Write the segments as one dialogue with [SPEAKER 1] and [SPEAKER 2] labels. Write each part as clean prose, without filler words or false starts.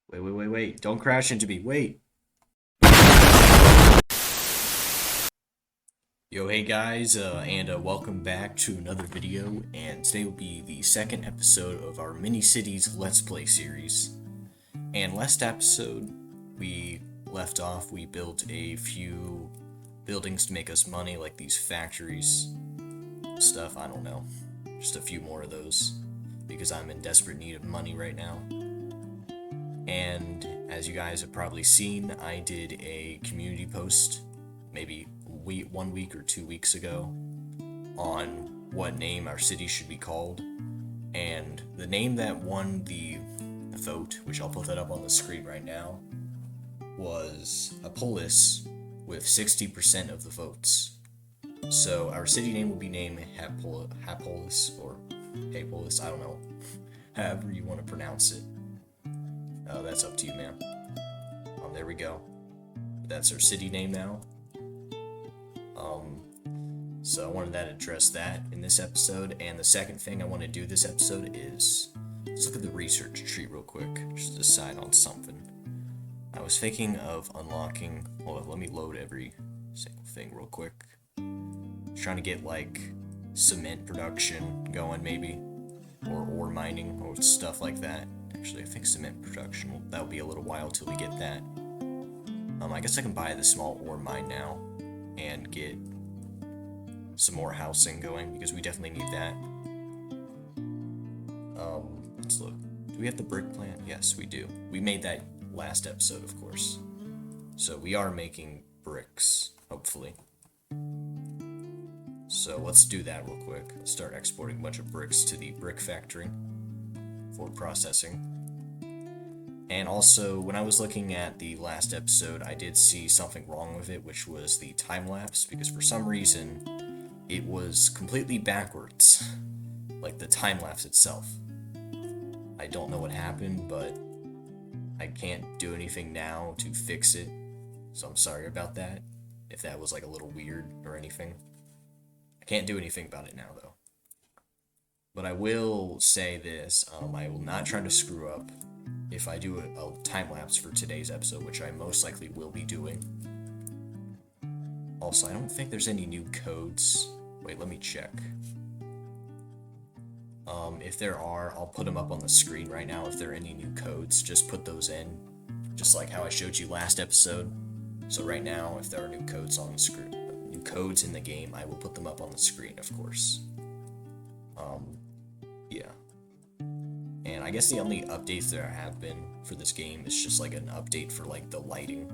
[SPEAKER 1] Wait. Don't crash into me. Wait. Yo, hey guys, and welcome back to another video. And today will be the second episode of our Mini Cities Let's Play series. And last episode, we left off, we built a few buildings to make us money, like these factories, stuff, I don't know. Just a few more of those, because I'm in desperate need of money right now. And as you guys have probably seen, I did a community post, maybe 1 week or 2 weeks ago, on what name our city should be called. And the name that won the vote, which I'll put that up on the screen right now, was Apolis with 60% of the votes. So our city name will be named Hapolis or Hapolis, I don't know, however you want to pronounce it. That's up to you, man. There we go. That's our city name now. So I wanted to address that in this episode. And the second thing I want to do this episode is let's look at the research tree real quick. Just decide on something. I was thinking of unlocking. Hold on, let me load every single thing real quick. Trying to get like cement production going, maybe, or ore mining or stuff like that. Actually, I think cement production, that'll be a little while till we get that. I guess I can buy the small ore mine now and get some more housing going, because we definitely need that. Let's look. Do we have the brick plant? Yes, we do. We made that last episode, of course. So we are making bricks, hopefully. So let's do that real quick. Let's start exporting a bunch of bricks to the brick factory for processing. And also, when I was looking at the last episode, I did see something wrong with it, which was the time lapse, because for some reason it was completely backwards, like the time lapse itself. I don't know what happened, but I can't do anything now to fix it, so I'm sorry about that, if that was like a little weird or anything. I can't do anything about it now, though. But I will say this, I will not try to screw up if I do a time lapse for today's episode, which I most likely will be doing. Also, I don't think there's any new codes. Wait, let me check. If there are, I'll put them up on the screen right now. If there are any new codes, just put those in, just like how I showed you last episode. So right now, if there are new codes on the screen, new codes in the game, I will put them up on the screen, of course. Yeah. And I guess the only updates there have been for this game is just like an update for like the lighting.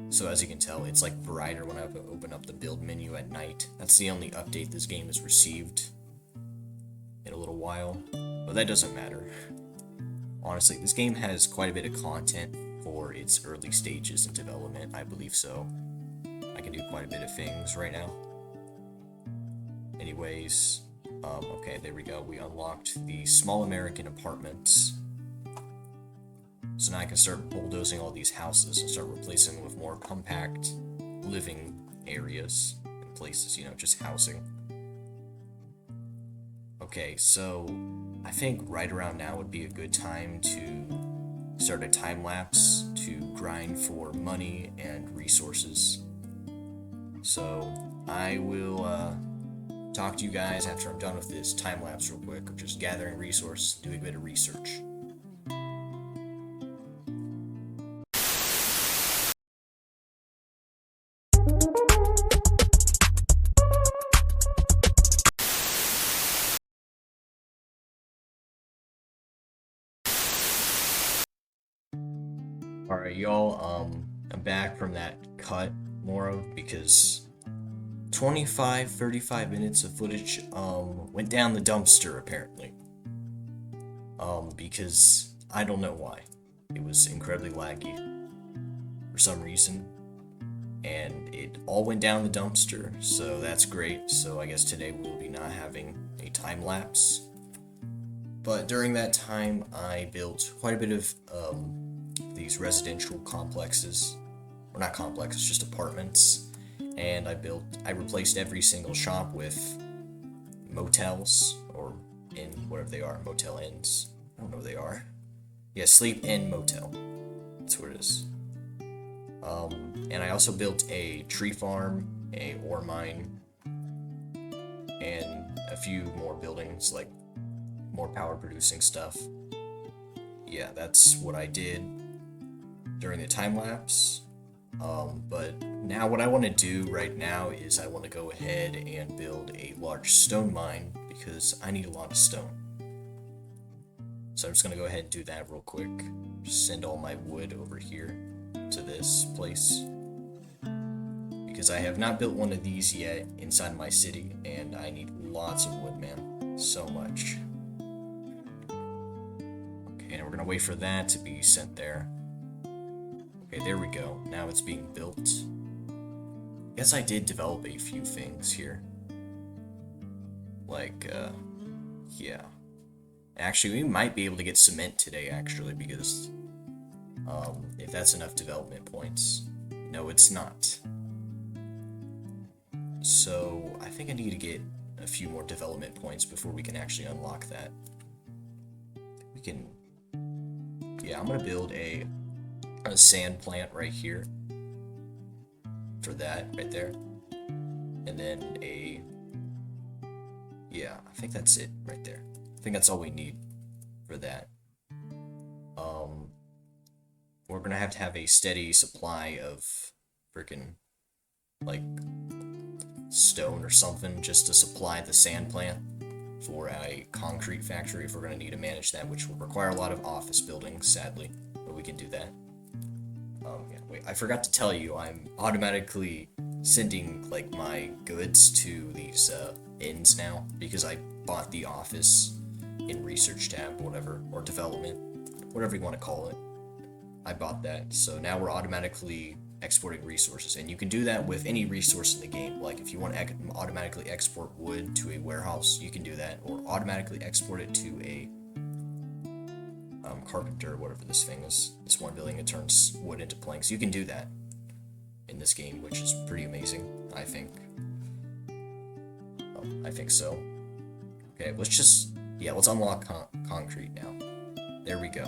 [SPEAKER 1] So as you can tell, it's like brighter when I open up the build menu at night. That's the only update this game has received in a little while, but that doesn't matter. Honestly, this game has quite a bit of content for its early stages in development, I believe so. I can do quite a bit of things right now. Anyways, okay, there we go. We unlocked the small American apartments. So now I can start bulldozing all these houses and start replacing them with more compact living areas and places, you know, just housing. Okay, so I think right around now would be a good time to start a time lapse to grind for money and resources. So I will talk to you guys after I'm done with this time lapse real quick of just gathering resources, doing a bit of research. Alright, y'all, I'm back from that cut, more of, because 35 minutes of footage, went down the dumpster, apparently. Because I don't know why. It was incredibly laggy for some reason, and it all went down the dumpster, so that's great. So I guess today we'll be not having a time lapse. But during that time, I built quite a bit of, these residential complexes, or not complexes, just apartments, and I replaced every single shop with motels, or inn, whatever they are, motel inns, I don't know what they are. Yeah, sleep in motel. That's what it is. And I also built a tree farm, a ore mine, and a few more buildings, like more power producing stuff. Yeah, that's what I did during the time lapse. But now what I want to do right now is I want to go ahead and build a large stone mine because I need a lot of stone. So I'm just going to go ahead and do that real quick. Just send all my wood over here to this place. Because I have not built one of these yet inside my city, and I need lots of wood, man. So much. Okay, and we're going to wait for that to be sent there. Okay, there we go. Now it's being built. Guess I did develop a few things here. Like, yeah. Actually, we might be able to get cement today, actually, because, if that's enough development points. No, it's not. So, I think I need to get a few more development points before we can actually unlock that. We can... Yeah, I'm gonna build a sand plant right here. For that, right there. And then a... Yeah, I think that's it, right there. I think that's all we need for that. We're gonna have to have a steady supply of freaking, like, stone or something just to supply the sand plant for a concrete factory if we're gonna need to manage that, which will require a lot of office buildings, sadly, but we can do that. Yeah, wait, I forgot to tell you, I'm automatically sending, like, my goods to these, inns now, because I bought the office in research tab, whatever, or development, whatever you want to call it. I bought that, so now we're automatically exporting resources, and you can do that with any resource in the game. Like if you want to automatically export wood to a warehouse, you can do that, or automatically export it to a carpenter, whatever this thing is, this one building that turns wood into planks. You can do that in this game, which is pretty amazing, I think. I think so. Okay, let's unlock concrete now. There we go.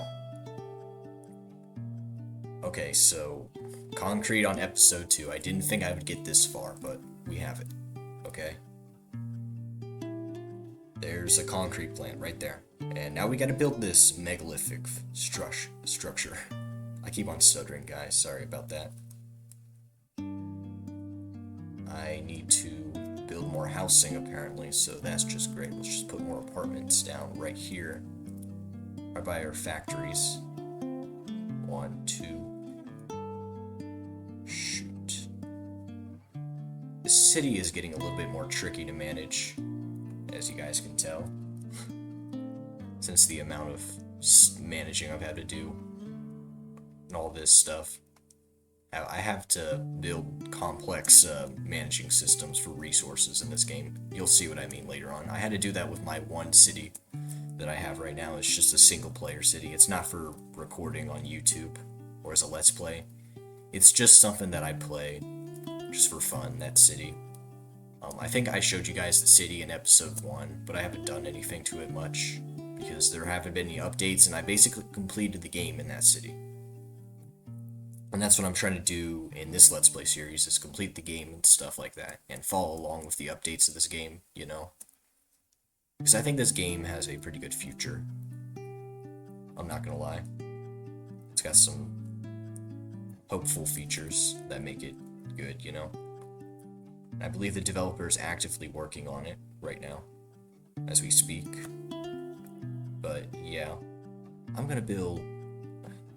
[SPEAKER 1] Okay, so concrete on episode 2. I didn't think I would get this far, but we have it. Okay. There's a concrete plant right there. And now we gotta build this megalithic structure. I keep on stuttering, guys. Sorry about that. I need to build more housing, apparently, so that's just great. Let's just put more apartments down right here. Right by our factories. 1, 2... Shoot. This city is getting a little bit more tricky to manage, as you guys can tell. Since the amount of managing I've had to do. And all this stuff. I have to build complex managing systems for resources in this game. You'll see what I mean later on. I had to do that with my one city that I have right now. It's just a single player city. It's not for recording on YouTube or as a let's play. It's just something that I play just for fun, that city. I think I showed you guys the city in episode 1, but I haven't done anything to it much because there haven't been any updates, and I basically completed the game in that city. And that's what I'm trying to do in this Let's Play series, is complete the game and stuff like that, and follow along with the updates of this game, you know? Because I think this game has a pretty good future. I'm not gonna lie. It's got some hopeful features that make it good, you know? And I believe the developer is actively working on it right now, as we speak. But, yeah. I'm gonna build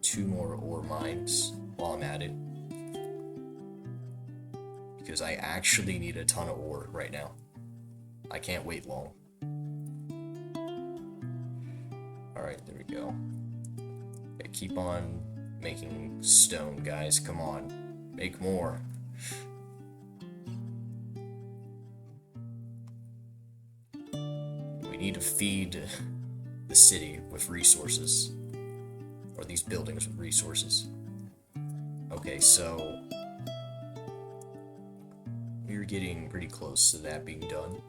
[SPEAKER 1] 2 more ore mines while I'm at it, because I actually need a ton of ore right now. I can't wait long. Alright, there we go. Okay, keep on making stone, guys. Come on. Make more. We need to feed the city with resources. Or these buildings with resources. Okay, so we're getting pretty close to that being done.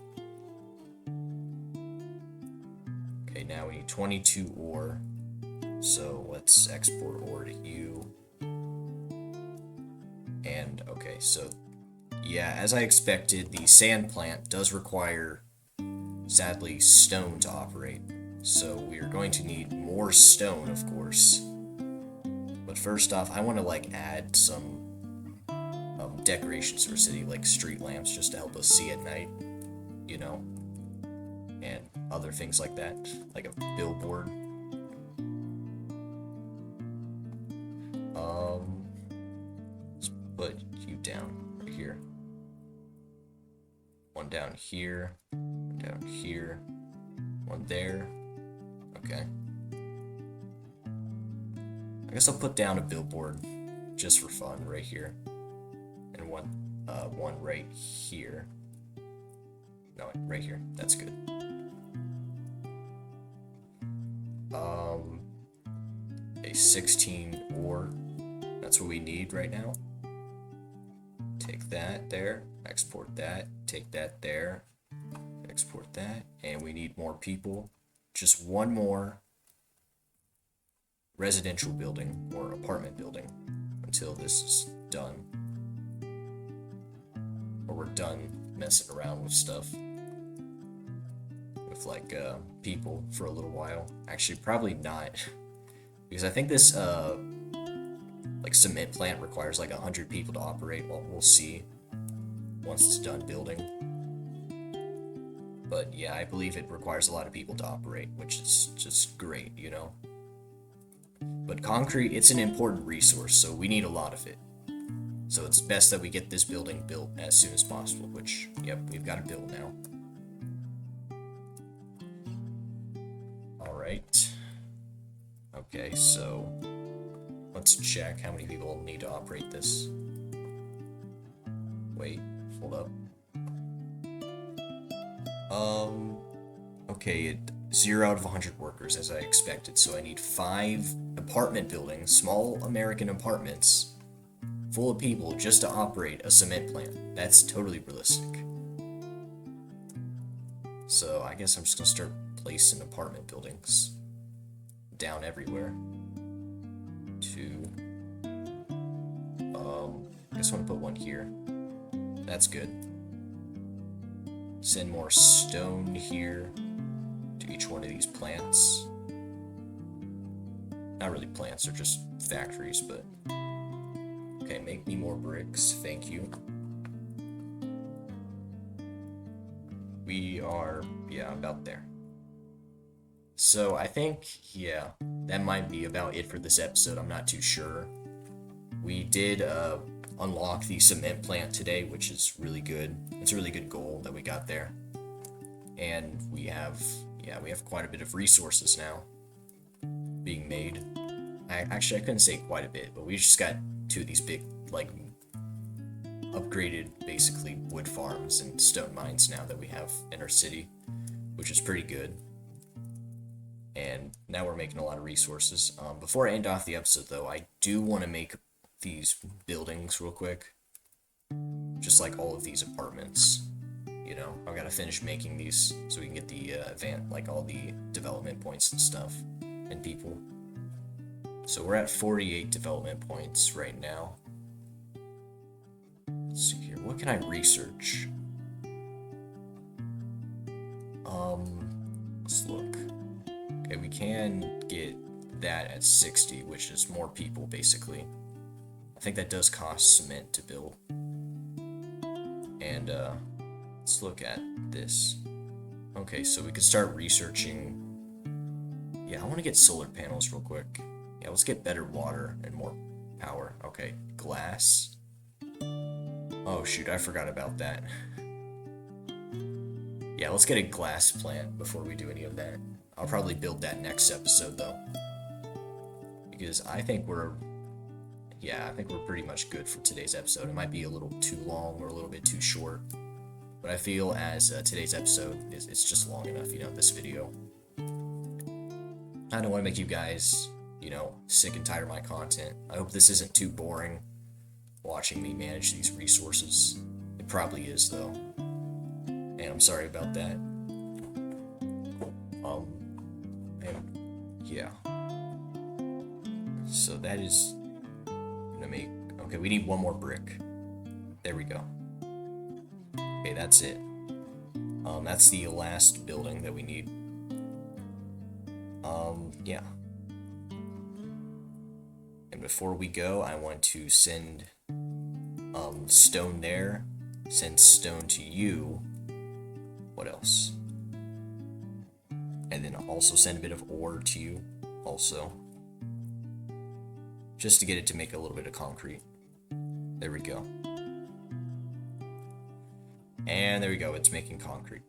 [SPEAKER 1] Okay, now we need 22 ore. So let's export ore to you. And okay, so yeah, as I expected, the sand plant does require, sadly, stone to operate. So we are going to need more stone, of course. But first off, I want to like add some decorations to our city, like street lamps, just to help us see at night, you know, and other things like that, like a billboard. Let's put you down right here. One down here, one down here, one there. Okay. I guess I'll put down a billboard just for fun right here. And one right here. No, right here. That's good. A 16 ore. That's what we need right now. Take that there. Export that. Take that there. Export that. And we need more people. Just one more residential building or apartment building until this is done. Or we're done messing around with stuff. With like people for a little while. Actually, probably not. Because I think this like cement plant requires like 100 people to operate. Well, we'll see once it's done building. But yeah, I believe it requires a lot of people to operate, which is just great, you know. But concrete, it's an important resource, so we need a lot of it. So it's best that we get this building built as soon as possible, which, yep, we've got to build now. Alright. Okay, so let's check how many people need to operate this. Wait, hold up. Okay, 0 out of 100 workers as I expected, so I need 5 apartment buildings, small American apartments, full of people just to operate a cement plant. That's totally realistic. So I guess I'm just gonna start placing apartment buildings down everywhere. 2. I guess I want to put one here. That's good. Send more stone here to each one of these plants. Not really plants, they're just factories, but... Okay, make me more bricks, thank you. We are, yeah, about there. So I think, yeah, that might be about it for this episode. I'm not too sure. We did unlock the cement plant today, which is really good. It's a really good goal that we got there. And we have quite a bit of resources now being made. Actually, I couldn't say quite a bit, but we just got 2 of these big, like, upgraded, basically, wood farms and stone mines now that we have in our city, which is pretty good. And now we're making a lot of resources. Before I end off the episode, though, I do want to make these buildings real quick. Just like all of these apartments. You know, I've got to finish making these so we can get the like all the development points and stuff and people. So we're at 48 development points right now. Let's see here. What can I research? Let's look. Okay, we can get that at 60, which is more people, basically. I think that does cost cement to build. And, let's look at this. Okay, so we could start researching. Yeah, I want to get solar panels real quick. Yeah, let's get better water and more power. Okay, glass. Oh, shoot, I forgot about that. Yeah, let's get a glass plant before we do any of that. I'll probably build that next episode, though. Because I think we're pretty much good for today's episode. It might be a little too long or a little bit too short. But I feel as today's episode, it's just long enough, you know, this video. I don't want to make you guys, you know, sick and tired of my content. I hope this isn't too boring, watching me manage these resources. It probably is, though. And I'm sorry about that. And yeah. So that is gonna make, okay, we need one more brick. There we go. Okay, that's it. That's the last building that we need. Yeah. And before we go, I want to send stone there, send stone to you. What else? And then also send a bit of ore to you also. Just to get it to make a little bit of concrete. There we go. And there we go, it's making concrete.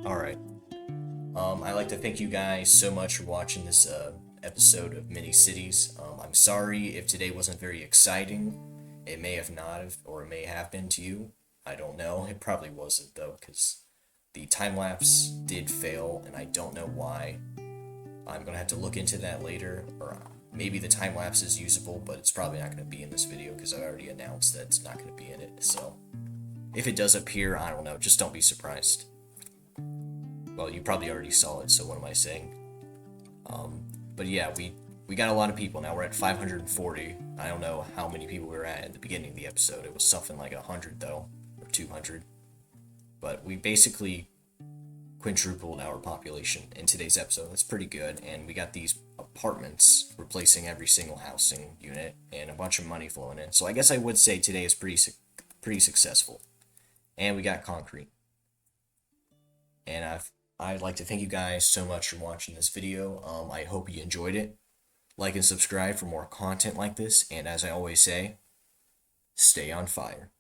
[SPEAKER 1] Alright. I'd like to thank you guys so much for watching this episode of Mini Cities. I'm sorry if today wasn't very exciting. It may have not have, or it may have been to you. I don't know. It probably wasn't though, because the time-lapse did fail, and I don't know why. I'm gonna have to look into that later, or maybe the time-lapse is usable, but it's probably not gonna be in this video because I already announced that it's not gonna be in it. So if it does appear, I don't know. Just don't be surprised. Well, you probably already saw it, so what am I saying? But yeah, we got a lot of people. Now we're at 540. I don't know how many people we were at the beginning of the episode. It was something like 100 though, or 200. But we basically quintupled our population in today's episode. That's pretty good. And we got these apartments replacing every single housing unit and a bunch of money flowing in. So I guess I would say today is pretty successful. And we got concrete. And I'd like to thank you guys so much for watching this video. I hope you enjoyed it. Like and subscribe for more content like this. And as I always say, stay on fire.